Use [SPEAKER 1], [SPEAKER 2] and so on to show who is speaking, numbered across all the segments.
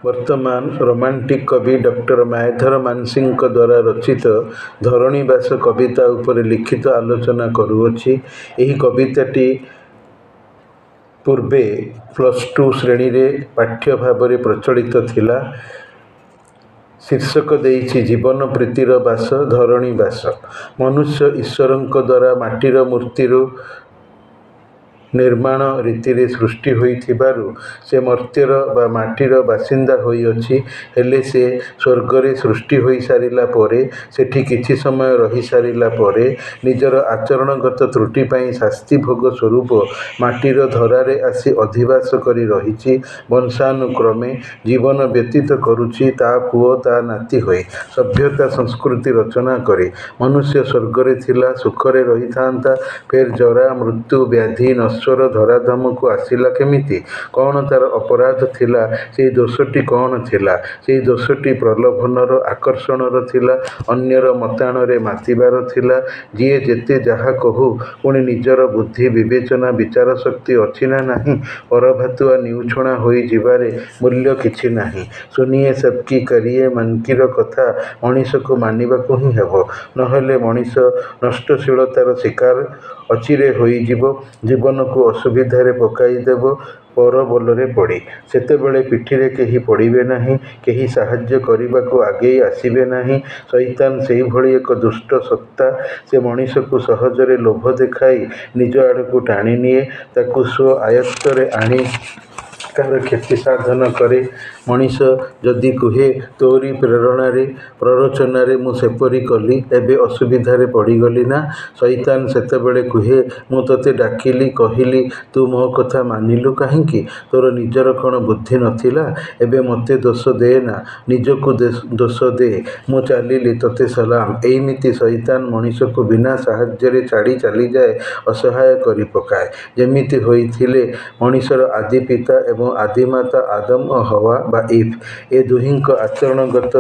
[SPEAKER 1] ବର୍ତ୍ତମାନ ରୋମାଣ୍ଟିକ୍ କବି ଡକ୍ଟର ମାୟାଧର ମାନସିଂହଙ୍କ ଦ୍ୱାରା ରଚିତ ଧରଣୀବାସ କବିତା ଉପରେ ଲିଖିତ ଆଲୋଚନା କରୁଅଛି। ଏହି କବିତାଟି ପୂର୍ବେ +2 ଶ୍ରେଣୀରେ ପାଠ୍ୟ ଭାବରେ ପ୍ରଚଳିତ ଥିଲା। ଶୀର୍ଷକ ଦେଇଛି ଜୀବନ ପ୍ରୀତିର ବାସ ଧରଣୀବାସ। ମନୁଷ୍ୟ ଈଶ୍ୱରଙ୍କ ଦ୍ୱାରା ମାଟିର ମୂର୍ତ୍ତିରୁ ନିର୍ମାଣ ରୀତିରେ ସୃଷ୍ଟି ହୋଇଥିବାରୁ ସେ ମର୍ତ୍ତ୍ୟର ବା ମାଟିର ବାସିନ୍ଦା ହୋଇଅଛି। ହେଲେ ସେ ସ୍ୱର୍ଗରେ ସୃଷ୍ଟି ହୋଇସାରିଲା ପରେ ସେଠି କିଛି ସମୟ ରହିସାରିଲା ପରେ ନିଜର ଆଚରଣଗତ ତ୍ରୁଟି ପାଇଁ ଶାସ୍ତି ଭୋଗ ସ୍ୱରୂପ ମାଟିର ଧରାରେ ଆସି ଅଧିବାସ କରି ରହିଛି। ବଂଶାନୁକ୍ରମେ ଜୀବନ ବ୍ୟତୀତ କରୁଛି ତା ପୁଅ ତା ନାତି ହୋଇ। ସଭ୍ୟତା ସଂସ୍କୃତି ରଚନା କରି ମନୁଷ୍ୟ ସ୍ୱର୍ଗରେ ଥିଲା, ସୁଖରେ ରହିଥାନ୍ତା। ଫେର୍ ଜରା ମୃତ୍ୟୁ ବ୍ୟାଧି ନଶ୍ୱର ଧରାଧାମକୁ ଆସିଲା କେମିତି? କ'ଣ ତାର ଅପରାଧ ଥିଲା? ସେହି ଦୋଷଟି କ'ଣ ଥିଲା? ସେହି ଦୋଷଟି ପ୍ରଲୋଭନର, ଆକର୍ଷଣର ଥିଲା, ଅନ୍ୟର ମତାଣରେ ମାତିବାର ଥିଲା। ଯିଏ ଯେତେ ଯାହା କହୁ, ପୁଣି ନିଜର ବୁଦ୍ଧି, ବିବେଚନା, ବିଚାରଶକ୍ତି ଅଛି ନା ନାହିଁ? ପରଭାତୁଆ ନିଉଛଣା ହୋଇଯିବାରେ ମୂଲ୍ୟ କିଛି ନାହିଁ। ସୁନିଏ ସବ୍‌କି କରିଏ ମନ୍‌କିର କଥା ମଣିଷକୁ ମାନିବାକୁ ହିଁ ହେବ। ନହେଲେ ମଣିଷ ନଷ୍ଟଶୀଳତାର ଶିକାର ଅଚିରେ ହୋଇଯିବ, ଜୀବନକୁ ଅସୁବିଧାରେ ପକାଇଦେବ ପର ବୋଲରେ ପଡ଼ି। ସେତେବେଳେ ପିଠିରେ କେହି ପଡ଼ିବେ ନାହିଁ, କେହି ସାହାଯ୍ୟ କରିବାକୁ ଆଗେଇ ଆସିବେ ନାହିଁ। ଶଇତାନ ସେହିଭଳି ଏକ ଦୁଷ୍ଟ ସତ୍ତା। ସେ ମଣିଷକୁ ସହଜରେ ଲୋଭ ଦେଖାଇ ନିଜ ଆଡ଼କୁ ଟାଣିନିଏ, ତାକୁ ସ୍ୱ ଆୟତ୍ତରେ ଆଣି ତାହାର କ୍ଷତି ସାଧନ କରେ। ମଣିଷ ଯଦି କୁହେ, ତୋରି ପ୍ରେରଣାରେ, ପ୍ରରୋଚନାରେ ମୁଁ ସେପରି କଲି, ଏବେ ଅସୁବିଧାରେ ପଡ଼ିଗଲି ନା? ଶଇତାନ ସେତେବେଳେ କୁହେ, ମୁଁ ତୋତେ ଡାକିଲି, କହିଲି, ତୁ ମୋ କଥା ମାନିଲୁ କାହିଁକି? ତୋର ନିଜର କ'ଣ ବୁଦ୍ଧି ନଥିଲା? ଏବେ ମୋତେ ଦୋଷ ଦେନା, ନିଜକୁ ଦୋଷ ଦେ। ମୁଁ ଚାଲିଲି, ତୋତେ ସଲାମ। ଏଇମିତି ଶଇତାନ ମଣିଷକୁ ବିନା ସାହାଯ୍ୟରେ ଛାଡ଼ି ଚାଲିଯାଏ, ଅସହାୟ କରି ପକାଏ। ଯେମିତି ହୋଇଥିଲେ ମଣିଷର ଆଦି ପିତା ଏବଂ ଆଦିମାତା ଆଦମ ଓ ହୱା ବା ଇଭ୍। ଏ ଦୁହିଁଙ୍କ ଆଚରଣଗତ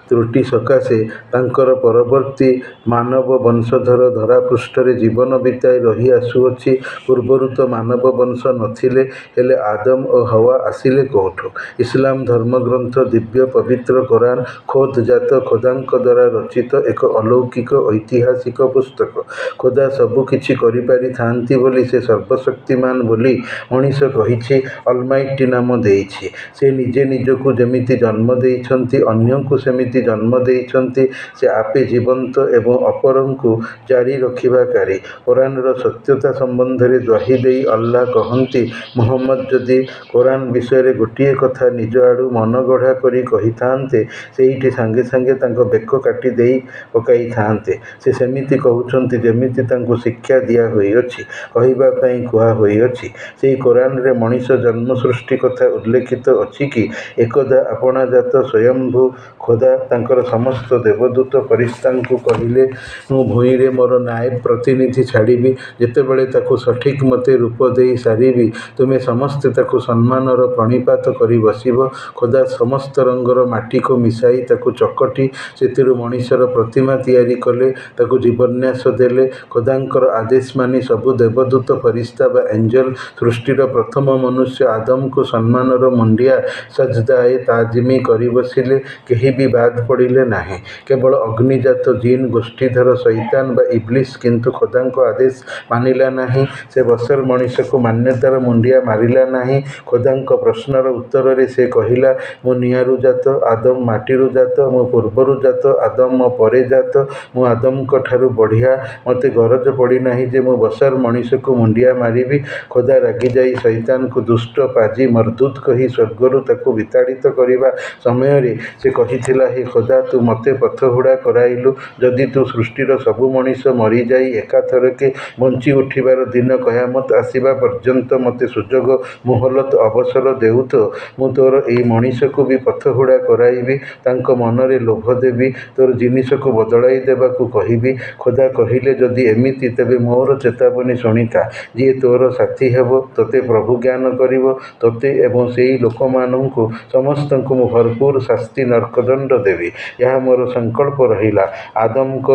[SPEAKER 1] ତ୍ରୁଟି ସକାଶେ ତାଙ୍କର ପରବର୍ତ୍ତୀ ମାନବ ବଂଶଧର ଧରାପୃଷ୍ଠରେ ଜୀବନ ବିତାଇ ରହି ଆସୁଅଛି। ପୂର୍ବରୁ ତ ମାନବ ବଂଶ ନଥିଲେ, ହେଲେ ଆଦମ ଓ ହୱା ଆସିଲେ କୋଉଠୁ? ଇସଲାମ ଧର୍ମଗ୍ରନ୍ଥ ଦିବ୍ୟ ପବିତ୍ର କୋରାନ ଖୋଦ୍ ଜାତ ଖୋଦାଙ୍କ ଦ୍ୱାରା ରଚିତ ଏକ ଅଲୌକିକ ଐତିହାସିକ ପୁସ୍ତକ। ଖୋଦା ସବୁ କିଛି କରିପାରିଥାନ୍ତି ବୋଲି, ସେ ସର୍ବଶକ୍ତିମାନ ବୋଲି ମଣିଷ କହିଛି, ଅଲମାଇଟି ନାମ ଦେଇଛି। ସେ ନିଜେ ନିଜକୁ ଯେମିତି ଜନ୍ମ ଦେଇଛନ୍ତି, ଅନ୍ୟଙ୍କୁ ସେମିତି ଜନ୍ମ ଦେଇଛନ୍ତି। ସେ ଆପେ ଜୀବନ୍ତ ଏବଂ ଅପରଙ୍କୁ ଜାରି ରଖିବାକାରୀ। କୋରାନର ସତ୍ୟତା ସମ୍ବନ୍ଧରେ ଦ୍ୱାହି ଦେଇ ଅଲ୍ଲାହ କହନ୍ତି, ମୁହମ୍ମଦ ଯଦି କୋରାନ ବିଷୟରେ ଗୋଟିଏ କଥା ନିଜ ଆଡ଼ୁ ମନଗଢ଼ା କରି କହିଥାନ୍ତେ, ସେଇଠି ସାଙ୍ଗେ ସାଙ୍ଗେ ତାଙ୍କ ବେକ କାଟି ଦେଇ ପକାଇଥାନ୍ତେ। ସେ ସେମିତି କହୁଛନ୍ତି ଯେମିତି ତାଙ୍କୁ ଶିକ୍ଷା ଦିଆ ହୋଇଅଛି, କହିବା ପାଇଁ କୁହା ହୋଇଅଛି। ସେହି କୋରାନରେ ମଣିଷ ଜନ୍ମ ସୃଷ୍ଟି କଥା ଉଲ୍ଲେଖିତ ଅଛି କି? ଏକଦା ଆପଣାଜାତ ସ୍ୱୟଂଭୂ ଖୋଦା ତାଙ୍କର ସମସ୍ତ ଦେବଦୂତ ଫରିସ୍ତାଙ୍କୁ କହିଲେ, ମୁଁ ଭୂଇଁରେ ମୋର ନାଏବ ପ୍ରତିନିଧି ଛାଡ଼ିବି। ଯେତେବେଳେ ତାକୁ ସଠିକ୍ ମତେ ରୂପ ଦେଇ ସାରିବି, ତୁମେ ସମସ୍ତେ ତାକୁ ସମ୍ମାନର ପ୍ରଣିପାତ କରି ବସିବ। ଖୋଦା ସମସ୍ତ ରଙ୍ଗର ମାଟିକୁ ମିଶାଇ ତାକୁ ଚକଟି ସେଥିରୁ ମଣିଷର ପ୍ରତିମା ତିଆରି କଲେ, ତାକୁ ଜୀବନ୍ୟାସ ଦେଲେ। ଖୋଦାଙ୍କର ଆଦେଶ ମାନି ସବୁ ଦେବଦୂତ, ଫରିସ୍ତା ବା ଏଞ୍ଜେଲ ସୃଷ୍ଟିର ପ୍ରଥମ ମନୁଷ୍ୟ ଆଦମକୁ ସମ୍ମାନର ମୁଣ୍ଡିଆ ସଜଦାଏ ତାଜିମି କରି ବସିଲେ। କେହି ବି ବାଦ ପଡ଼ିଲେ ନାହିଁ। କେବଳ ଅଗ୍ନିଜାତ ଜିନ୍ ଗୋଷ୍ଠୀଧର ଶଇତାନ ବା ଇବ୍ଲିସ୍ କିନ୍ତୁ ଖୋଦାଙ୍କ ଆଦେଶ ମାନିଲା ନାହିଁ। ସେ ବସର ମଣିଷକୁ ମାନ୍ୟତାର ମୁଣ୍ଡିଆ ମାରିଲା ନାହିଁ। ଖୋଦାଙ୍କ ପ୍ରଶ୍ନର ଉତ୍ତରରେ ସେ କହିଲା, ମୁଁ ନିଆଁରୁ ଜାତ, ଆଦମ ମାଟିରୁ ଜାତ। ମୁଁ ପୂର୍ବରୁ ଜାତ, ଆଦମ ମୋ ପରେ ଜାତ। ମୁଁ ଆଦମଙ୍କ ଠାରୁ ବଢ଼ିଆ। ମୋତେ ଗରଜ ପଡ଼ିନାହିଁ ଯେ ମୁଁ ବସର ମଣିଷକୁ ମୁଣ୍ଡିଆ ମାରିବି। ଖୋଦା ରାଗିଯାଇ ଶଇତାନକୁ ଦୁଷ୍ଟ, ପାଜି, ମର୍ଦୁଦ କହି ସ୍ୱର୍ଗରୁ ତାକୁ ବିତାଡ଼ିତ କରିବା ସମୟରେ ସେ କହିଥିଲା, ହେ ଖୋଦା, ତୁ ମୋତେ ପଥହୁଡ଼ା କରାଇଲୁ। ଯଦି ତୁ ସୃଷ୍ଟିର ସବୁ ମଣିଷ ମରିଯାଇ ଏକାଥରକେ ବଞ୍ଚି ଉଠିବାର ଦିନ କୟାମତ ଆସିବା ପର୍ଯ୍ୟନ୍ତ ମୋତେ ସୁଯୋଗ, ମୋହଲତ, ଅବସର ଦେଉ ତ ମୁଁ ତୋର ଏଇ ମଣିଷକୁ ବି ପଥହୁଡ଼ା କରାଇବି, ତାଙ୍କ ମନରେ ଲୋଭ ଦେବି, ତୋର ଜିନିଷକୁ ବଦଳାଇ ଦେବାକୁ କହିବି। ଖୋଦା କହିଲେ, ଯଦି ଏମିତି, ତେବେ ମୋର ଚେତାବନୀ ଶୁଣିଥା। ଯିଏ ତୋର ସାଥୀ ହେବ, ତୋତେ ପ୍ରଭୁ ଜ୍ଞାନ କରିବ, ତୋତେ ଏବଂ ସେଇ ଲୋକମାନଙ୍କୁ ସମସ୍ତଙ୍କୁ ମୁଁ ଭରପୂର ଶାସ୍ତି ନର୍କଦଣ୍ଡ ଦେବି। ଏହା ମୋର ସଂକଳ୍ପ ରହିଲା। ଆଦମଙ୍କ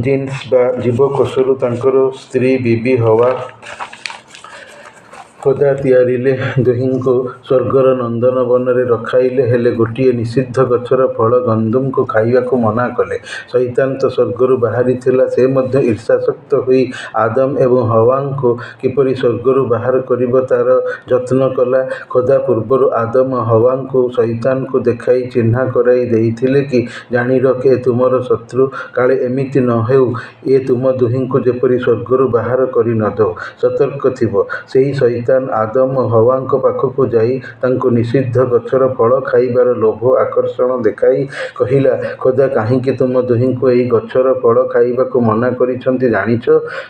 [SPEAKER 1] ଜିନ୍ସ ବା ଜୀବକୋଷରୁ ତାଙ୍କର ସ୍ତ୍ରୀ ବିବି ହୱା ଖୋଦା ତିଆରିଲେ ଦୁହିଁଙ୍କୁ ସ୍ୱର୍ଗର ନନ୍ଦନବନରେ ରଖାଇଲେ, ହେଲେ ଗୋଟିଏ ନିଷିଦ୍ଧ ଗଛର ଫଳ ଗନ୍ଦୁମକୁ ଖାଇବାକୁ ମନା କଲେ। ଶଇତାନ ତ ସ୍ୱର୍ଗରୁ ବାହାରିଥିଲା, ସେ ମଧ୍ୟ ଈର୍ଷାସକ୍ତ ହୋଇ ଆଦମ ଏବଂ ହୱାଙ୍କୁ କିପରି ସ୍ୱର୍ଗରୁ ବାହାର କରିବ ତାର ଯତ୍ନ କଲା। ଖୋଦା ପୂର୍ବରୁ ଆଦମ ଓ ହୱାଙ୍କୁ ଶଇତାନକୁ ଦେଖାଇ ଚିହ୍ନା କରାଇ ଦେଇଥିଲେ କି, ଜାଣି ରଖ ଏ ତୁମର ଶତ୍ରୁ, କାଳେ ଏମିତି ନ ହେଉ ଏ ତୁମ ଦୁହିଁଙ୍କୁ ଯେପରି ସ୍ୱର୍ଗରୁ ବାହାର କରି ନ ଦଉ। ସତର୍କ ଥିବ। ସେହି ଶଇତାନ ଆଦମ ଓ ହୱାଙ୍କ ପାଖକୁ ଯାଇ ତାଙ୍କୁ ନିଷିଦ୍ଧ ଗଛର ଫଳ ଖାଇବାର ଲୋଭ ଆକର୍ଷଣ ଦେଖାଇ କହିଲା, ଖୋଦା କାହିଁକି ତୁମ ଦୁହିଁଙ୍କୁ ଏହି ଗଛର ଫଳ ଖାଇବାକୁ ମନା କରିଛନ୍ତି ଜାଣିଛ?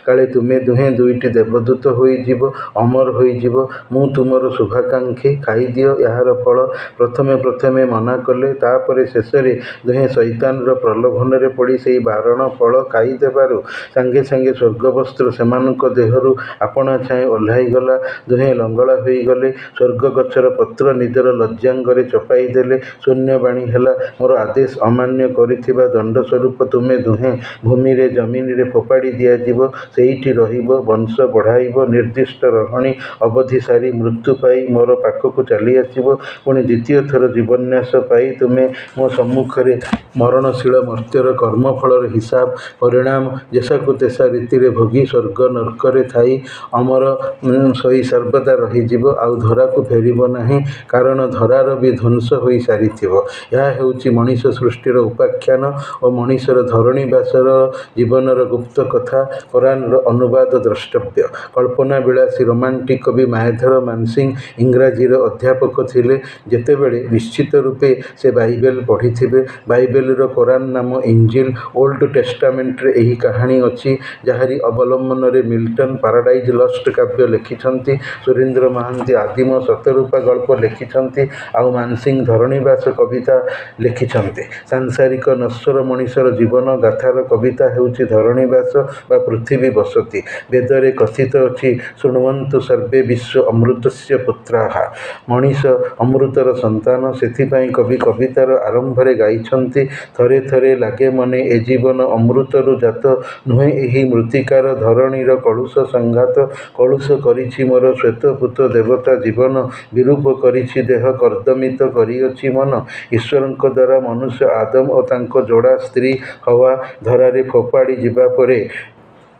[SPEAKER 1] କାଳେ ତୁମେ ଦୁହେଁ ଦୁଇଟି ଦେବଦୂତ ହୋଇଯିବ, ଅମର ହୋଇଯିବ। ମୁଁ ତୁମର ଶୁଭାକାଂକ୍ଷୀ, ଖାଇଦିଅ ଏହାର ଫଳ। ପ୍ରଥମେ ମନା କଲେ, ତାପରେ ଶେଷରେ ଦୁହେଁ ଶଇତାନର ପ୍ରଲୋଭନରେ ପଡ଼ି ସେହି ବାରଣ ଫଳ ଖାଇଦେବାରୁ ସାଙ୍ଗେ ସାଙ୍ଗେ ସ୍ୱର୍ଗବସ୍ତ୍ର ସେମାନଙ୍କ ଦେହରୁ ଆପଣାଛାଏଁ ଓହ୍ଲାଇଗଲା। ଦୁହେଁ ଲଙ୍ଗଳା ହୋଇଗଲେ। ସ୍ୱର୍ଗ ଗଛର ପତ୍ର ନିଜର ଲଜ୍ଜାଙ୍ଗରେ ଚପାଇ ଦେଲେ। ଶୂନ୍ୟବାଣୀ ହେଲା, ମୋର ଆଦେଶ ଅମାନ୍ୟ କରିଥିବା ଦଣ୍ଡ ସ୍ୱରୂପ ତୁମେ ଦୁହେଁ ଭୂମିରେ ଜମିନରେ ଫୋପାଡ଼ି ଦିଆଯିବ। ସେଇଠି ରହିବ, ବଂଶ ବଢ଼ାଇବ, ନିର୍ଦ୍ଦିଷ୍ଟ ରହଣି ଅବଧି ସାରି ମୃତ୍ୟୁ ପାଇ ମୋର ପାଖକୁ ଚାଲିଆସିବ। ପୁଣି ଦ୍ୱିତୀୟ ଥର ଜୀବନ୍ୟାସ ପାଇ ତୁମେ ମୋ ସମ୍ମୁଖରେ ମରଣଶୀଳ ମର୍ତ୍ତ୍ୟର କର୍ମଫଳର ହିସାବ ପରିଣାମ ଯେସାକୁ ତେସା ରୀତିରେ ଭୋଗି ସ୍ୱର୍ଗ ନର୍କରେ ଥାଇ ଅମର ହୋଇ ସର୍ବଦା ରହିଯିବ, ଆଉ ଧରାକୁ ଫେରିବ ନାହିଁ, କାରଣ ଧରାର ବି ଧ୍ୱଂସ ହୋଇ ସାରିଥିବ। ଏହା ହେଉଛି ମଣିଷ ସୃଷ୍ଟିର ଉପାଖ୍ୟାନ ଓ ମଣିଷର ଧରଣୀବାସର ଜୀବନର ଗୁପ୍ତ କଥା। କୋରାନର ଅନୁବାଦ ଦ୍ରଷ୍ଟବ୍ୟ। କଳ୍ପନାବିଳାସୀ ରୋମାଣ୍ଟିକ କବି ମାୟାଧର ମାନସିଂହ ଇଂରାଜୀର ଅଧ୍ୟାପକ ଥିଲେ। ଯେତେବେଳେ ନିଶ୍ଚିତ ରୂପେ ସେ ବାଇବେଲ ପଢ଼ିଥିବେ। ବାଇବେଲର କୋରାନ ନାମ ଇଞ୍ଜିଲ। ଓଲ୍ଡ ଟେଷ୍ଟାମେଣ୍ଟରେ ଏହି କାହାଣୀ ଅଛି, ଯାହାରି ଅବଲମ୍ବନରେ ମିଲ୍ଟନ ପାରାଡାଇଜ ଲଷ୍ଟ କାବ୍ୟ ଲେଖିଛନ୍ତି, ସୁରେନ୍ଦ୍ର ମହାନ୍ତି ଆଦିମ ଶତରୂପା ଗଳ୍ପ ଲେଖିଛନ୍ତି, ଆଉ ମାନସିଂହ ଧରଣୀବାସ କବିତା ଲେଖିଛନ୍ତି। ସାଂସାରିକ ନଶ୍ୱର ମଣିଷର ଜୀବନ ଗାଥାର କବିତା ହେଉଛି ଧରଣୀବାସ ବା ପୃଥିବୀ ବସତି। ବେଦରେ କଥିତ ଅଛି, ଶୃଣ୍ୱନ୍ତୁ ସର୍ବେ ବିଶ୍ୱ ଅମୃତସ୍ୟ ପୁତ୍ରାଃ। ମଣିଷ ଅମୃତର ସନ୍ତାନ। ସେଥିପାଇଁ କବି କବିତାର ଆରମ୍ଭରେ ଗାଇଛନ୍ତି, ଥରେ ଥରେ ଲାଗେ ମନେ ଏ ଜୀବନ ଅମୃତରୁ ଜାତ, ନୁହେଁ ଏହି ମୃତ୍ତିକାର ଧରଣୀର କଳୁଷ ସଂଘାତ। କଳୁଷ କରିଛି ମୋର ଶ୍ୱେତପୂତ ଦେବତା ଜୀବନ, ବିରୂପ କରିଛି ଦେହ, କର୍ଦ୍ଦମିତ କରିଅଛି ମନ। ଈଶ୍ୱରଙ୍କ ଦ୍ୱାରା ମନୁଷ୍ୟ ଆଦମ ଓ ତାଙ୍କ ଯୋଡ଼ା ସ୍ତ୍ରୀ ହୱା ଧରାରେ ଫୋପାଡ଼ି ଯିବା ପରେ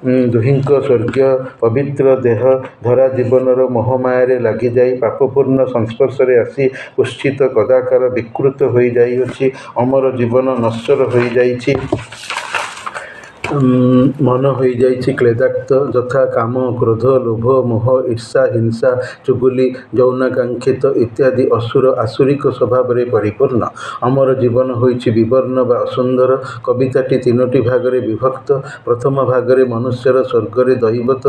[SPEAKER 1] ଦୁହିଁଙ୍କ ସ୍ୱର୍ଗୀୟ ପବିତ୍ର ଦେହ ଧରା ଜୀବନର ମୋହମାୟାରେ ଲାଗିଯାଇ ପାପପୂର୍ଣ୍ଣ ସଂସ୍ପର୍ଶରେ ଆସି କୁତ୍ସିତ କଦାକାର ବିକୃତ ହୋଇଯାଇଅଛି। ଅମର ଜୀବନ ନଶ୍ୱର ହୋଇଯାଇଛି। ମନ ହୋଇଯାଇଛି କ୍ଲେଦାକ୍ତ, ଯଥା କାମ, କ୍ରୋଧ, ଲୋଭ, ମୋହ, ଈର୍ଷା, ହିଂସା, ଚୁଗୁଲି, ଯୌନାକାଂକ୍ଷିତ ଇତ୍ୟାଦି ଅସୁର ଆସୁରିକ ସ୍ୱଭାବରେ ପରିପୂର୍ଣ୍ଣ। ଅମର ଜୀବନ ହୋଇଛି ବିବର୍ଣ୍ଣ ବା ଅସୁନ୍ଦର। କବିତାଟି ତିନୋଟି ଭାଗରେ ବିଭକ୍ତ। ପ୍ରଥମ ଭାଗରେ ମନୁଷ୍ୟର ସ୍ୱର୍ଗରେ ଦୈବତ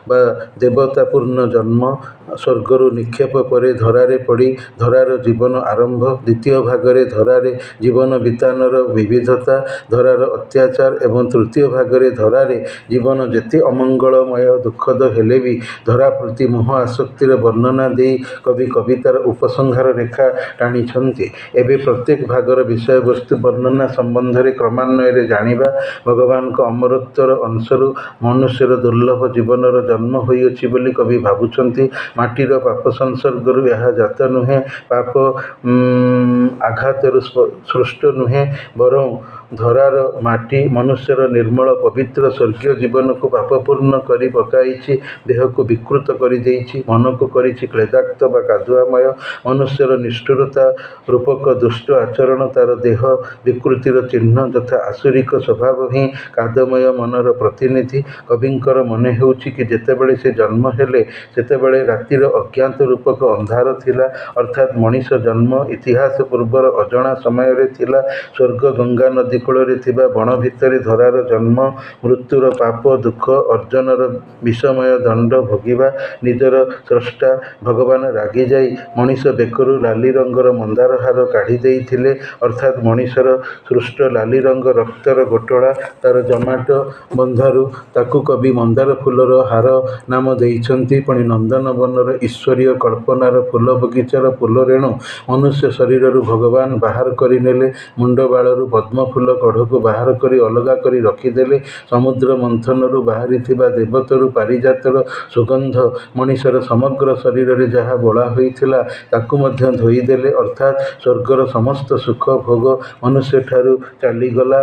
[SPEAKER 1] ବା ଦେବତାପୂର୍ଣ୍ଣ ଜନ୍ମ, ସ୍ୱର୍ଗରୁ ନିକ୍ଷେପ ପରେ ଧରାରେ ପଡ଼ି ଧରାର ଜୀବନ ଆରମ୍ଭ। ଦ୍ୱିତୀୟ ଭାଗରେ ଧରାରେ ଜୀବନ ବିତାନର ବିବିଧତା, ଧରାର ଅତ୍ୟାଚାର ଏବଂ ତୃତୀୟ ଭାଗରେ ଧରାରେ ଜୀବନ ଯେତେ ଅମଙ୍ଗଳମୟ ଦୁଃଖଦ ହେଲେ ବି ଧରା ପ୍ରତି ମୋହ ଆସକ୍ତିର ବର୍ଣ୍ଣନା ଦେଇ କବି କବିତାର ଉପସଂହାର ରେଖା ଟାଣିଛନ୍ତି। ଏବେ ପ୍ରତ୍ୟେକ ଭାଗର ବିଷୟବସ୍ତୁ ବର୍ଣ୍ଣନା ସମ୍ବନ୍ଧରେ କ୍ରମାନ୍ୱୟରେ ଜାଣିବା। ଭଗବାନଙ୍କ ଅମରତ୍ୱର ଅଂଶରୁ ମନୁଷ୍ୟର ଦୁର୍ଲଭ ଜୀବନର ଜନ୍ମ ହୋଇଅଛି ବୋଲି କବି ଭାବୁଛନ୍ତି। ମାଟିର ପାପ ସଂସର୍ଗରୁ ଏହା ଜାତ ନୁହେଁ, ପାପ ଆଘାତରୁ ସୃଷ୍ଟ ନୁହେଁ, ବରଂ ଧରାର ମାଟି ମନୁଷ୍ୟର ନିର୍ମଳ ପବିତ୍ର ସ୍ୱର୍ଗୀୟ ଜୀବନକୁ ପାପପୂର୍ଣ୍ଣ କରି ପକାଇଛି, ଦେହକୁ ବିକୃତ କରିଦେଇଛି, ମନକୁ କରିଛି କ୍ଲେଦାକ୍ତ ବା କାଦୁଆମୟ। ମନୁଷ୍ୟର ନିଷ୍ଠୁରତା ରୂପକ ଦୁଷ୍ଟ ଆଚରଣ ତାର ଦେହ ବିକୃତିର ଚିହ୍ନ, ଯଥା ଆସୁରିକ ସ୍ୱଭାବ ହିଁ କାଦମୟ ମନର ପ୍ରତିନିଧି। କବିଙ୍କର ମନେ ହେଉଛି କି, ଯେତେବେଳେ ସେ ଜନ୍ମ ହେଲେ ସେତେବେଳେ ରାତିର ଅଜ୍ଞାତ ରୂପକ ଅନ୍ଧାର ଥିଲା, ଅର୍ଥାତ୍ ମଣିଷ ଜନ୍ମ ଇତିହାସ ପୂର୍ବର ଅଜଣା ସମୟରେ ଥିଲା। ସ୍ୱର୍ଗ ଗଙ୍ଗା ନଦୀ କୂଳରେ ଥିବା ବଣ ଭିତରେ ଧରାର ଜନ୍ମ, ମୃତ୍ୟୁର ପାପ ଦୁଃଖ ଅର୍ଜନର ବିଷମୟ ଦଣ୍ଡ ଭୋଗିବା। ନିଜର ସ୍ରଷ୍ଟା ଭଗବାନ ରାଗିଯାଇ ମଣିଷ ବେକରୁ ଲାଲି ରଙ୍ଗର ମନ୍ଦାର ହାର କାଢ଼ି ଦେଇଥିଲେ, ଅର୍ଥାତ୍ ମଣିଷର ସୃଷ୍ଟ ଲାଲି ରଙ୍ଗ ରକ୍ତର ଗୋଟଳା ତାର ଜମାଟ ବନ୍ଧାରୁ ତାକୁ କବି ମନ୍ଦାର ଫୁଲର ହାର ନାମ ଦେଇଛନ୍ତି। ପୁଣି ନନ୍ଦନବନର ଈଶ୍ୱରୀୟ କଳ୍ପନାର ଫୁଲ ବଗିଚାର ଫୁଲରେଣୁ ମନୁଷ୍ୟ ଶରୀରରୁ ଭଗବାନ ବାହାର କରିନେଲେ। ମୁଣ୍ଡ ବାଳରୁ ପଦ୍ମଫୁଲ ଜଳ କଢ଼କୁ ବାହାର କରି ଅଲଗା କରି ରଖିଦେଲେ। ସମୁଦ୍ର ମନ୍ଥନରୁ ବାହାରିଥିବା ଦେବତରୁ ପାରିଜାତର ସୁଗନ୍ଧ ମଣିଷର ସମଗ୍ର ଶରୀରରେ ଯାହା ବୋଳା ହୋଇଥିଲା ତାକୁ ମଧ୍ୟ ଧୋଇଦେଲେ। ଅର୍ଥାତ୍ ସ୍ୱର୍ଗର ସମସ୍ତ ସୁଖ ଭୋଗ ମନୁଷ୍ୟଠାରୁ ଚାଲିଗଲା।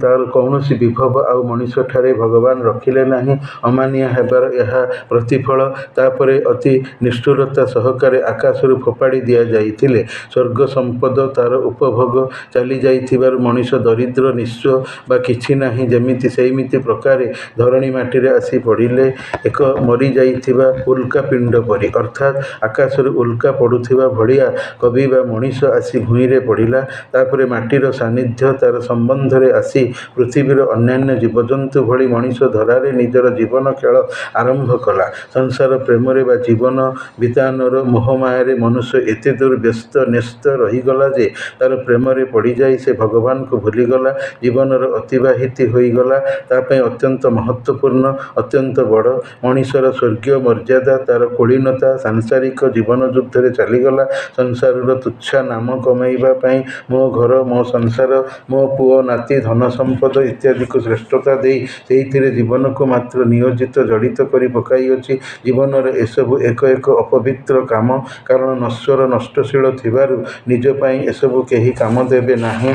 [SPEAKER 1] ତାର କୌଣସି ବିଭବ ଆଉ ମଣିଷଠାରେ ଭଗବାନ ରଖିଲେ ନାହିଁ। ଅମାନିଆ ହେବାର ଏହା ପ୍ରତିଫଳ। ତାପରେ ଅତି ନିଷ୍ଠୁରତା ସହକାରେ ଆକାଶରୁ ଫୋପାଡ଼ି ଦିଆଯାଇଥିଲେ। ସ୍ୱର୍ଗ ସମ୍ପଦ ତାର ଉପଭୋଗ ଚାଲିଯାଇଥିବାରୁ ମଣିଷ ଦରିଦ୍ର ନିଃସ୍ୱ ବା କିଛି ନାହିଁ ଯେମିତି ସେଇମିତି ପ୍ରକାରେ ଧରଣୀ ମାଟିରେ ଆସି ପଡ଼ିଲେ ଏକ ମରିଯାଇଥିବା ଉଲ୍କା ପିଣ୍ଡ ପରି। ଅର୍ଥାତ୍ ଆକାଶରୁ ଉଲ୍କା ପଡ଼ୁଥିବା ଭଳିଆ କବି ବା ମଣିଷ ଆସି ଭୂଇଁରେ ପଡ଼ିଲା। ତାପରେ ମାଟିର ସାନ୍ନିଧ୍ୟ ତାର ସମ୍ବନ୍ଧରେ ଆସି ପୃଥିବୀର ଅନ୍ୟାନ୍ୟ ଜୀବଜନ୍ତୁ ଭଳି ମଣିଷ ଧରାରେ ନିଜର ଜୀବନ ଖେଳ ଆରମ୍ଭ କଲା। ସଂସାର ପ୍ରେମରେ ବା ଜୀବନ ବିତାନର ମୋହମାୟାରେ ମନୁଷ୍ୟ ଏତେଦୂର ବ୍ୟସ୍ତ ନ୍ୟସ୍ତ ରହିଗଲା ଯେ ତାର ପ୍ରେମରେ ପଡ଼ିଯାଇ ସେ ଭଗବାନଙ୍କୁ ଭୁଲିଗଲା। ଜୀବନର ଅତିବାହିତି ହୋଇଗଲା ତା ପାଇଁ ଅତ୍ୟନ୍ତ ମହତ୍ତ୍ୱପୂର୍ଣ୍ଣ, ଅତ୍ୟନ୍ତ ବଡ଼। ମଣିଷର ସ୍ୱର୍ଗୀୟ ମର୍ଯ୍ୟାଦା, ତାର କୁଳୀନତା ସାଂସାରିକ ଜୀବନ ଯୁଦ୍ଧରେ ଚାଲିଗଲା। ସଂସାରର ତୁଚ୍ଛା ନାମ କମାଇବା ପାଇଁ ମୋ ଘର, ମୋ ସଂସାର, ମୋ ପୁଅ ନାତି, ଧନ ସମ୍ପଦ ଇତ୍ୟାଦିକୁ ଶ୍ରେଷ୍ଠତା ଦେଇ ସେଇଥିରେ ଜୀବନକୁ ମାତ୍ର ନିୟୋଜିତ ଜଡ଼ିତ କରି ପକାଇଅଛି। ଜୀବନର ଏସବୁ ଏକ ଏକ ଅପବିତ୍ର କାମ। କାରଣ ନଶ୍ୱର ନଷ୍ଟଶୀଳ ଥିବାରୁ ନିଜ ପାଇଁ ଏସବୁ କେହି କାମ ଦେବେ ନାହିଁ।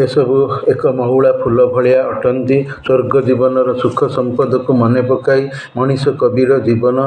[SPEAKER 1] ଏସବୁ ଏକ ମହୁଳା ଫୁଲ ଭଳିଆ ଅଟନ୍ତି। ସ୍ୱର୍ଗ ଜୀବନର ସୁଖ ସମ୍ପଦକୁ ମନେ ପକାଇ ମଣିଷ କବିର ଜୀବନ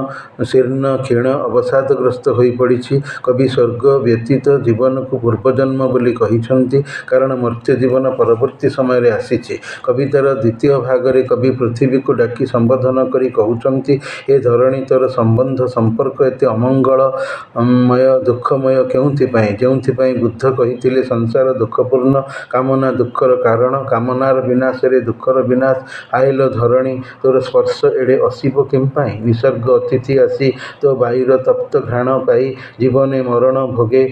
[SPEAKER 1] ଶୀର୍ଣ୍ଣ କ୍ଷୀଣ ଅବସାଦଗ୍ରସ୍ତ ହୋଇପଡ଼ିଛି। କବି ସ୍ୱର୍ଗ ବ୍ୟତୀତ ଜୀବନକୁ ପୂର୍ବଜନ୍ମ ବୋଲି କହିଛନ୍ତି। କାରଣ ମର୍ତ୍ତ୍ୟ ଜୀବନ ପରବର୍ତ୍ତୀ ସମୟରେ ଆସିଛି। କବିତାର ଦ୍ୱିତୀୟ ଭାଗରେ କବି ପୃଥିବୀକୁ ଡାକି ସମ୍ବୋଧନ କରି କହୁଛନ୍ତି, ହେ ଧରଣୀ, ତୋର ସମ୍ବନ୍ଧ ସମ୍ପର୍କ ଏତେ ଅମଙ୍ଗଳମୟ ଦୁଃଖମୟ କେଉଁଥିପାଇଁ? ଯେଉଁଥିପାଇଁ ବୁଦ୍ଧ କହିଥିଲେ ସଂସାର ଦୁଃଖପୂର୍ଣ୍ଣ, କାମନା ଦୁଃଖର କାରଣ, କାମନାର ବିନାଶରେ ଦୁଃଖର ବିନାଶ। ହାୟଲୋ ଧରଣୀ, ତୋର ସ୍ପର୍ଶ ଏଡ଼େ ଅଶୀବ କେଉଁପାଇଁ? ନିସର୍ଗ ଅତିଥି ଆସି ତୋ ବାୟୁର ତପ୍ତ ଘ୍ରାଣ ପାଇ ଜୀବନେ ମରଣ ଭୋଗେ।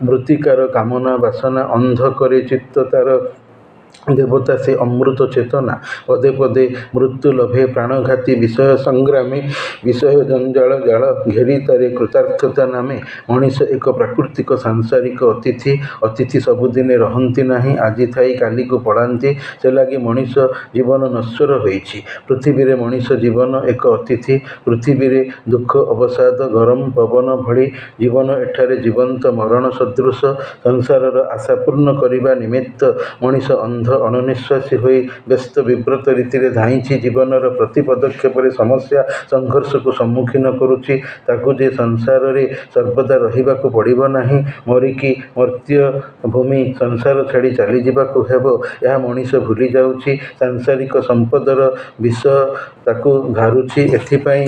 [SPEAKER 1] ମୃତ୍ତିକାର କାମନା ବାସନା ଅନ୍ଧ କରେ ଚିତ୍ତ ତାର। ଦେବତା ସେ ଅମୃତ ଚେତନା। ପଦେ ପଦେ ମୃତ୍ୟୁ ଲୋଭେ ପ୍ରାଣଘାତୀ ବିଷୟ ସଂଗ୍ରାମେ। ବିଷୟ ଜଞ୍ଜାଳ ଜାଳ ଘେରି ତାରେ କୃତାର୍ଥତା ନାମେ। ମଣିଷ ଏକ ପ୍ରାକୃତିକ ସାଂସାରିକ ଅତିଥି। ଅତିଥି ସବୁଦିନେ ରହନ୍ତି ନାହିଁ, ଆଜି ଥାଇ କାଲିକୁ ପଳାନ୍ତି। ସେ ଲାଗି ମଣିଷ ଜୀବନ ନଶ୍ୱର ହୋଇଛି। ପୃଥିବୀରେ ମଣିଷ ଜୀବନ ଏକ ଅତିଥି। ପୃଥିବୀରେ ଦୁଃଖ ଅବସାଦ ଗରମ ପବନ ଭଳି ଜୀବନ ଏଠାରେ ଜୀବନ୍ତ ମରଣ ସଦୃଶ। ସଂସାରର ଆଶା ପୂର୍ଣ୍ଣ କରିବା ନିମିତ୍ତ ମଣିଷ ଅନ୍ଧ ଅଣନିଶ୍ୱାସୀ ହୋଇ ବ୍ୟସ୍ତ ବିବ୍ରତ ରୀତିରେ ଧାଇଁଛି। ଜୀବନର ପ୍ରତି ପଦକ୍ଷେପରେ ସମସ୍ୟା ସଂଘର୍ଷକୁ ସମ୍ମୁଖୀନ କରୁଛି। ତାକୁ ଯେ ସଂସାରରେ ସର୍ବଦା ରହିବାକୁ ପଡ଼ିବ ନାହିଁ, ମରିକି ମର୍ତ୍ତ୍ୟ ଭୂମି ସଂସାର ଛାଡ଼ି ଚାଲିଯିବାକୁ ହେବ, ଏହା ମଣିଷ ଭୁଲି ଯାଉଛି। ସାଂସାରିକ ସମ୍ପଦର ବିଷ ତାକୁ ଘାରୁଛି। ଏଥିପାଇଁ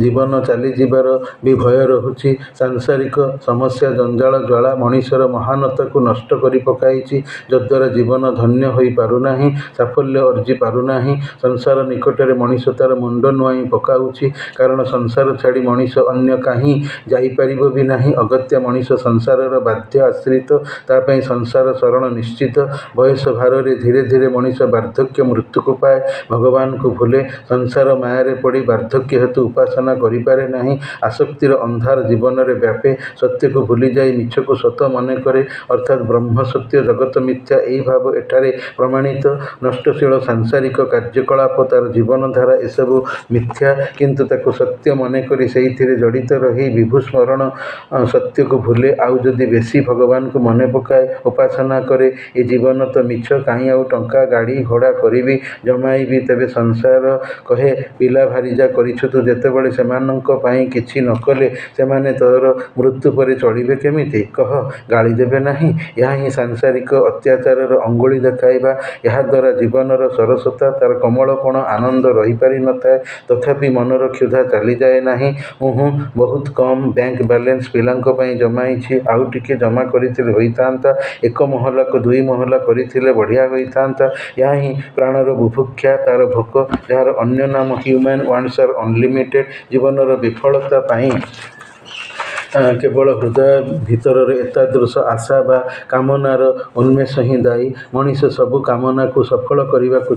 [SPEAKER 1] ଜୀବନ ଚାଲିଯିବାର ବି ଭୟ ରହୁଛି। ସାଂସାରିକ ସମସ୍ୟା ଜଞ୍ଜାଳ ଜ୍ୱାଳା ମଣିଷର ମହାନତାକୁ ନଷ୍ଟ କରି ପକାଇଛି, ଯଦ୍ୱାରା ଜୀବନ ଧନ୍ୟ ହୋଇ ପାରୁନାହିଁ, ସାଫଲ୍ୟ ଅର୍ଜି ପାରୁନାହିଁ। ସଂସାର ନିକଟରେ ମଣିଷ ତାର ମୁଣ୍ଡ ନୁଆଇଁ ପକାଉଛି। କାରଣ ସଂସାର ଛାଡ଼ି ମଣିଷ ଅନ୍ୟ କାହିଁ ଯାଇପାରିବ ବି ନାହିଁ। ଅଗତ୍ୟା ମଣିଷ ସଂସାରର ବାଧ୍ୟ ଆଶ୍ରିତ। ତା ପାଇଁ ସଂସାର ଶରଣ ନିଶ୍ଚିତ। ବୟସ ଭାରରେ ଧୀରେ ଧୀରେ ମଣିଷ ବାର୍ଦ୍ଧକ୍ୟ ମୃତ୍ୟୁକୁ ପାଏ, ଭଗବାନଙ୍କୁ ଭୁଲେ। ସଂସାର ମାୟାରେ ପଡ଼ି ବାର୍ଦ୍ଧକ୍ୟ ହେତୁ ଉପାସନା କରିପାରେ ନାହିଁ। ଆସକ୍ତିର ଅନ୍ଧାର ଜୀବନରେ ବ୍ୟାପେ। ସତ୍ୟକୁ ଭୁଲିଯାଇ ମିଛକୁ ସତ ମନେକରେ। ଅର୍ଥାତ୍ ବ୍ରହ୍ମ ସତ୍ୟ, ଜଗତ ମିଥ୍ୟା ଏହି ଭାବ ଏଠାରେ ପ୍ରମାଣିତ। ନଷ୍ଟଶୀଳ ସାଂସାରିକ କାର୍ଯ୍ୟକଳାପ, ତାର ଜୀବନଧାରା ଏସବୁ ମିଥ୍ୟା। କିନ୍ତୁ ତାକୁ ସତ୍ୟ ମନେକରି ସେଇଥିରେ ଜଡ଼ିତ ରହି ବିଭୁ ସ୍ମରଣ ସତ୍ୟକୁ ଭୁଲେ। ଆଉ ଯଦି ବେଶୀ ଭଗବାନଙ୍କୁ ମନେ ପକାଏ, ଉପାସନା କରେ, ଏ ଜୀବନ ତ ମିଛ, କାହିଁ ଆଉ ଟଙ୍କା ଗାଡ଼ି ଘୋଡ଼ା କରିବି, ଜମାଇବି। ତେବେ ସଂସାର କହେ, ପିଲା ଭାରିଜା କରିଛୁ ତୁ ଯେତେବେଳେ ସେମାନଙ୍କ ପାଇଁ କିଛି ନ କଲେ ସେମାନେ ତୋର ମୃତ୍ୟୁ ପରେ ଚଳିବେ କେମିତି? କହ, ଗାଳି ଦେବେ ନାହିଁ? ଏହା ହିଁ ସାଂସାରିକ ଅତ୍ୟାଚାରର ଅଙ୍ଗୁଳି ଦେଖାଇବା। ଏହାଦ୍ୱାରା ଜୀବନର ସରସତା, ତାର କୋମଳପଣ, ଆନନ୍ଦ ରହିପାରି ନଥାଏ। ତଥାପି ମନର କ୍ଷୁଧା ଚାଲିଯାଏ ନାହିଁ। ବହୁତ କମ୍ ବ୍ୟାଙ୍କ ବାଲାନ୍ସ ପିଲାଙ୍କ ପାଇଁ ଜମାଇଛି, ଆଉ ଟିକେ ଜମା କରିଥିଲେ ହୋଇଥାନ୍ତା। ଏକ ମହଲାକୁ ଦୁଇ ମହଲା କରିଥିଲେ ବଢ଼ିଆ ହୋଇଥାନ୍ତା। ଏହା ହିଁ ପ୍ରାଣର ବୁଭୁକ୍ଷା, ତାର ଭୋକ, ଯାହାର ଅନ୍ୟ ନାମ ହ୍ୟୁମାନ ୱାଣ୍ଟସ୍ ଆର୍ ଅନଲିମିଟେଡ୍। ଜୀବନର ବିଫଳତା ପାଇଁ କେବଳ ହୃଦୟ ଭିତରରେ ଏତାଦୃଶ ଆଶା ବା କାମନାର ଉନ୍ମେଷ ହିଁ ଦାୟୀ। ମଣିଷ ସବୁ କାମନାକୁ ସଫଳ କରିବାକୁ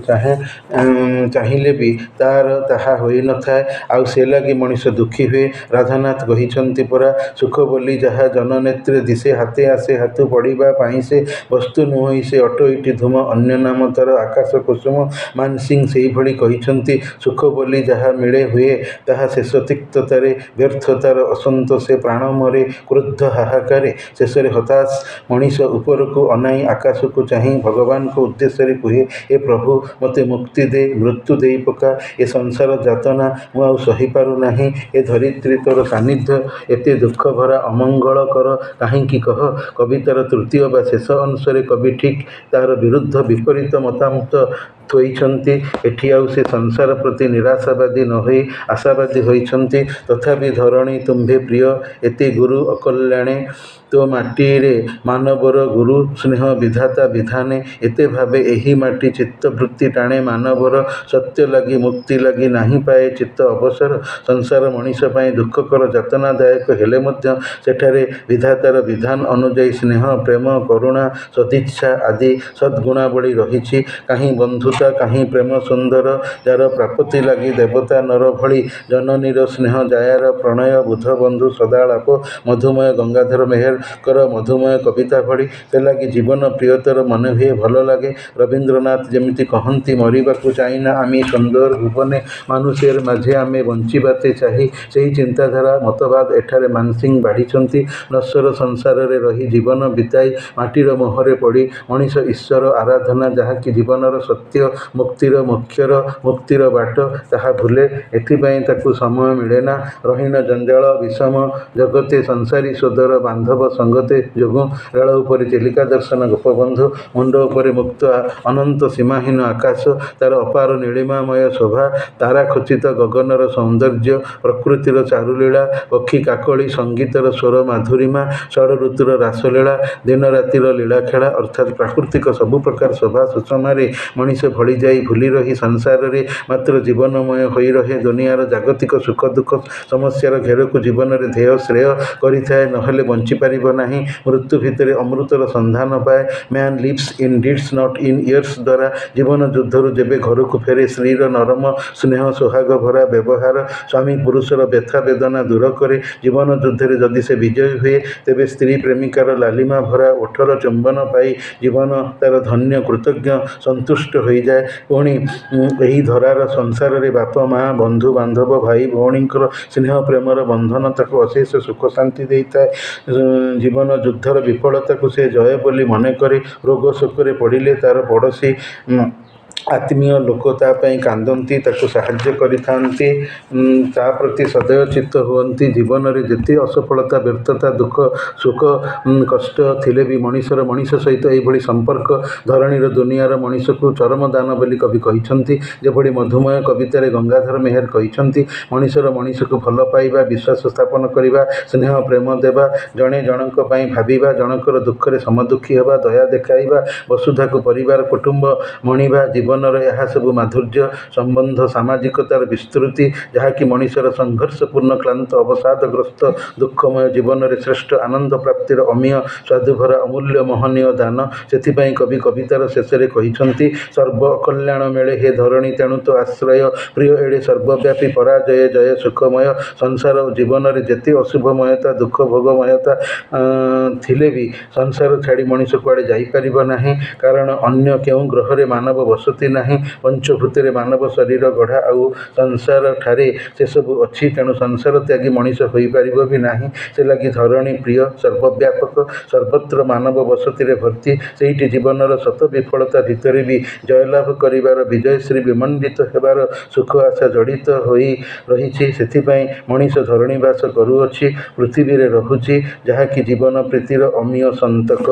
[SPEAKER 1] ଚାହିଁଲେ ବି ତାହା ହୋଇନଥାଏ, ଆଉ ସେ ଲାଗି ମଣିଷ ଦୁଃଖୀ ହୁଏ। ରାଧାନାଥ କହିଛନ୍ତି ପରା, ସୁଖ ବୋଲି ଯାହା ଜନନେତ୍ରେ ଦିଶେ, ହାତେ ଆସେ ହାତୁ ପଡ଼ିବା ପାଇଁ ସେ ବସ୍ତୁ ନୁହଁଇ ସେ ଅଟୋଇଟି ଧୂମ, ଅନ୍ୟ ନାମ ତାର ଆକାଶ କୁସୁମ। ମାନସିଂ ସେହିଭଳି କହିଛନ୍ତି, ସୁଖ ବୋଲି ଯାହା ମିଳେ ହୁଏ ତାହା ଶେଷ ତିକ୍ତତାରେ, ବ୍ୟର୍ଥତାର ଅସନ୍ତୋଷେ, ପ୍ରାଣ ମରେ କ୍ରୁଦ୍ଧ ହାହାକାରେ। ଶେଷରେ ହତାଶ ମଣିଷ ଉପରକୁ ଅନାଇ ଆକାଶକୁ ଚାହିଁ ଭଗବାନଙ୍କ ଉଦ୍ଦେଶ୍ୟରେ କୁହେ, ହେ ପ୍ରଭୁ, ମୋତେ ମୁକ୍ତି ଦେ, ମୃତ୍ୟୁ ଦେଇ ପକା। ଏ ସଂସାର ଯାତନା ମୁଁ ଆଉ ସହିପାରୁ ନାହିଁ। ଏ ଧରିତ୍ରୀ ତୋର ସାନ୍ନିଧ୍ୟ ଏତେ ଦୁଃଖଭରା ଅମଙ୍ଗଳକର କାହିଁକି କହ? କବିତାର ତୃତୀୟ ବା ଶେଷ ଅଂଶରେ କବି ଠିକ୍ ତାହାର ବିରୁଦ୍ଧ ବିପରୀତ ମତାମତ ଥୋଇଛନ୍ତି। ଏଠି ଆଉ ସେ ସଂସାର ପ୍ରତି ନିରାଶାବାଦୀ ନ ହୋଇ ଆଶାବାଦୀ ହୋଇଛନ୍ତି। ତଥାପି ଧରଣୀ ତୁମ୍ଭେ ପ୍ରିୟ, ଏତେ ଗୁରୁ ଅକଲ୍ୟାଣେ, ତୋ ମାଟିରେ ମାନବର ଗୁରୁ ସ୍ନେହ ବିଧାତା ବିଧାନେ, ଏତେ ଭାବେ ଏହି ମାଟି ଚିତ୍ତବୃତ୍ତି ଟାଣେ ମାନବର, ସତ୍ୟ ଲାଗି ମୁକ୍ତି ଲାଗି ନାହିଁ ପାଏ ଚିତ୍ତ ଅବସର। ସଂସାର ମଣିଷ ପାଇଁ ଦୁଃଖକର ଯାତନାଦାୟକ ହେଲେ ମଧ୍ୟ ସେଠାରେ ବିଧାତାର ବିଧାନ ଅନୁଯାୟୀ ସ୍ନେହ, ପ୍ରେମ, କରୁଣା, ସଦିଚ୍ଛା ଆଦି ସଦ୍ଗୁଣାବଳୀ ରହିଛି। କାହିଁ ବନ୍ଧୁତା, କାହିଁ ପ୍ରେମ ସୁନ୍ଦର, ଯାର ପ୍ରାପତି ଲାଗି ଦେବତା ନର ଭଳି, ଜନନୀର ସ୍ନେହ, ଜାୟାର ପ୍ରଣୟ, ବୁଧ ବନ୍ଧୁ ସଦାଳାପ, ମଧୁମୟ ଗଙ୍ଗାଧର ମେହେରଙ୍କର ମଧୁମୟ କବିତା ଭଳି। ସେ ଲାଗି ଜୀବନ ପ୍ରିୟତର ମନେ ହୁଏ, ଭଲ ଲାଗେ। ରବୀନ୍ଦ୍ରନାଥ ଯେମିତି କହନ୍ତି, ମରିବାକୁ ଚାହିଁନା ଆମି ସୁନ୍ଦର ଭୁବନେ, ମାନୁଷେର ମାଝେ ଆମେ ବଞ୍ଚିବାତେ ଚାହି। ସେହି ଚିନ୍ତାଧାରା ମତବାଦ ଏଠାରେ ମାନସିଂ ବାଢ଼ିଛନ୍ତି। ନଶ୍ୱର ସଂସାରରେ ରହି ଜୀବନ ବିତାଇ ମାଟିର ମୋହରେ ପଡ଼ି ମଣିଷ ଈଶ୍ୱର ଆରାଧନା, ଯାହାକି ଜୀବନର ସତ୍ୟ, ମୁକ୍ତିର ମୋକ୍ଷର ମୁକ୍ତିର ବାଟ, ତାହା ଭୁଲେ। ଏଥିପାଇଁ ତାକୁ ସମୟ ମିଳେନା। ରହୀନ ଜଞ୍ଜାଳ ବିଷମ ଜଗତେ, ସଂସାରୀ ସୋଦର ବାନ୍ଧବ ସଙ୍ଗତେ ଯୋଗୁଁ। ରେଳ ଉପରେ ଚିଲିକା ଦର୍ଶନ ଗୋପବନ୍ଧୁ। ମୁଣ୍ଡ ଉପରେ ମୁକ୍ତ ଅନନ୍ତ ସୀମାହୀନ ଆକାଶ, ତାର ଅପାର ନୀଳିମାମୟ ଶୋଭା, ତାରା ଖଚିତ ଗଗନର ସୌନ୍ଦର୍ଯ୍ୟ, ପ୍ରକୃତିର ଚାରୁଲୀଳା, ପକ୍ଷୀ କାକଳି ସଙ୍ଗୀତର ସ୍ୱର ମାଧୁରିମା, ଷଡ଼ଋତୁର ରାସଲୀଳା, ଦିନରାତିର ଲୀଳାଖେଳା, ଅର୍ଥାତ୍ ପ୍ରାକୃତିକ ସବୁ ପ୍ରକାର ଶୋଭା ସୁଷମାରେ ମଣିଷ ଭଳିଯାଇ ଭୁଲି ରହି ସଂସାରରେ ମାତ୍ର ଜୀବନମୟ ହୋଇ ରହେ। ଦୁନିଆର ଜାଗତିକ ସୁଖ ଦୁଃଖ ସମସ୍ୟାର ଘେରକୁ ଜୀବନରେ ଧ୍ୟେୟ ଶ୍ରେୟ କରିଥାଏ, ନହେଲେ ବଞ୍ଚିପାରିବ ନାହିଁ। ମୃତ୍ୟୁ ଭିତରେ ଅମୃତର ସନ୍ଧାନ ପାଏ। Man lives in deeds not in years ଦ୍ୱାରା ଜୀବନ ଯୁଦ୍ଧରୁ ଯେବେ ଘରକୁ ଫେରେ, ସ୍ତ୍ରୀର ନରମ ସ୍ନେହ ସୋହାଗ ଭରା ବ୍ୟବହାର ସ୍ୱାମୀ ପୁରୁଷର ବ୍ୟଥା ବେଦନା ଦୂର କରେ। ଜୀବନ ଯୁଦ୍ଧରେ ଯଦି ସେ ବିଜୟୀ ହୁଏ, ତେବେ ସ୍ତ୍ରୀ ପ୍ରେମିକାର ଲାଲିମା ଭରା ଓଠର ଚୁମ୍ବନ ପାଇ ଜୀବନ ତାର ଧନ୍ୟ, କୃତଜ୍ଞ, ସନ୍ତୁଷ୍ଟ ହୋଇଯାଏ। ପୁଣି ଏହି ଧରାର ସଂସାରରେ ବାପ ମା, ବନ୍ଧୁ ବାନ୍ଧବ, ଭାଇ ଭଉଣୀଙ୍କର ସ୍ନେହ ପ୍ରେମର ବନ୍ଧନ ତାକୁ ଅଶେଷ ସୁଖ ଶାନ୍ତି ଦେଇଥାଏ। ଜୀବନ ଯୁଦ୍ଧର ବିଫଳତାକୁ ସେ ଜୟ ବୋଲି ମନେକରେ। ରୋଗ ଶୋକରେ ପଡ଼ିଲେ ତାର ପଡ଼ୋଶୀ ଆତ୍ମୀୟ ଲୋକ ତା ପାଇଁ କାନ୍ଦନ୍ତି, ତାକୁ ସାହାଯ୍ୟ କରିଥାନ୍ତି, ତା ପ୍ରତି ସଦୟ ଚିତ୍ତ ହୁଅନ୍ତି। ଜୀବନରେ ଯେତେ ଅସଫଳତା, ବ୍ୟର୍ଥତା, ଦୁଃଖ ସୁଖ କଷ୍ଟ ଥିଲେ ବି ମଣିଷର ମଣିଷ ସହିତ ଏହିଭଳି ସମ୍ପର୍କ ଧରଣୀର ଦୁନିଆର ମଣିଷକୁ ଚରମ ଦାନ ବୋଲି କବି କହିଛନ୍ତି। ଯେଭଳି ମଧୁମୟ କବିତାରେ ଗଙ୍ଗାଧର ମେହେର କହିଛନ୍ତି, ମଣିଷର ମଣିଷକୁ ଭଲ ପାଇବା, ବିଶ୍ୱାସ ସ୍ଥାପନ କରିବା, ସ୍ନେହ ପ୍ରେମ ଦେବା, ଜଣେ ଜଣଙ୍କ ପାଇଁ ଭାବିବା, ଜଣଙ୍କର ଦୁଃଖରେ ସମଦୁଃଖୀ ହେବା, ଦୟା ଦେଖାଇବା, ବସୁଧାକୁ ପରିବାର କୁଟୁମ୍ବ ମଣିବା, ଜୀବନର ଏହା ସବୁ ମାଧୁର୍ଯ୍ୟ ସମ୍ବନ୍ଧ, ସାମାଜିକତାର ବିସ୍ତୃତି, ଯାହାକି ମଣିଷର ସଂଘର୍ଷପୂର୍ଣ୍ଣ କ୍ଳାନ୍ତ ଅବସାଦଗ୍ରସ୍ତ ଦୁଃଖମୟ ଜୀବନରେ ଶ୍ରେଷ୍ଠ ଆନନ୍ଦ ପ୍ରାପ୍ତିର ଅମୀୟ ସ୍ୱାଦୁଭରା ଅମୂଲ୍ୟ ମହନୀୟ ଦାନ। ସେଥିପାଇଁ କବି କବିତାର ଶେଷରେ କହିଛନ୍ତି, ସର୍ବ ଅକଲ୍ୟାଣ ମେଳେ ହେ ଧରଣୀ, ତେଣୁ ତୋ ଆଶ୍ରୟ ପ୍ରିୟ ଏଡ଼େ ସର୍ବବ୍ୟାପୀ ପରାଜୟ ଜୟ ସୁଖମୟ। ସଂସାର ଜୀବନରେ ଯେତେ ଅଶୁଭମୟତା, ଦୁଃଖ ଭୋଗମୟତା ଥିଲେ ବି ସଂସାର ଛାଡ଼ି ମଣିଷ କୁଆଡ଼େ ଯାଇପାରିବ ନାହିଁ। କାରଣ ଅନ୍ୟ କେଉଁ ଗ୍ରହରେ ମାନବ ବସତି ନାହିଁ। ପଞ୍ଚଭୂତରେ ମାନବ ଶରୀର ଗଢ଼ା, ଆଉ ସଂସାରଠାରେ ସେସବୁ ଅଛି। ତେଣୁ ସଂସାର ତ୍ୟାଗୀ ମଣିଷ ହୋଇପାରିବ ବି ନାହିଁ। ସେ ଲାଗି ଧରଣୀ ପ୍ରିୟ, ସର୍ବବ୍ୟାପକ, ସର୍ବତ୍ର ମାନବ ବସତିରେ ଭର୍ତ୍ତି। ସେଇଠି ଜୀବନର ଶତ ବିଫଳତା ଭିତରେ ବି ଜୟଲାଭ କରିବାର, ବିଜୟଶ୍ରୀ ବିମଣ୍ଡିତ ହେବାର ସୁଖ ଆଶା ଜଡ଼ିତ ହୋଇ ରହିଛି। ସେଥିପାଇଁ ମଣିଷ ଧରଣୀବାସ କରୁଅଛି, ପୃଥିବୀରେ ରହୁଛି, ଯାହାକି ଜୀବନ ପ୍ରୀତିର ଅମୀୟ ସନ୍ତକ।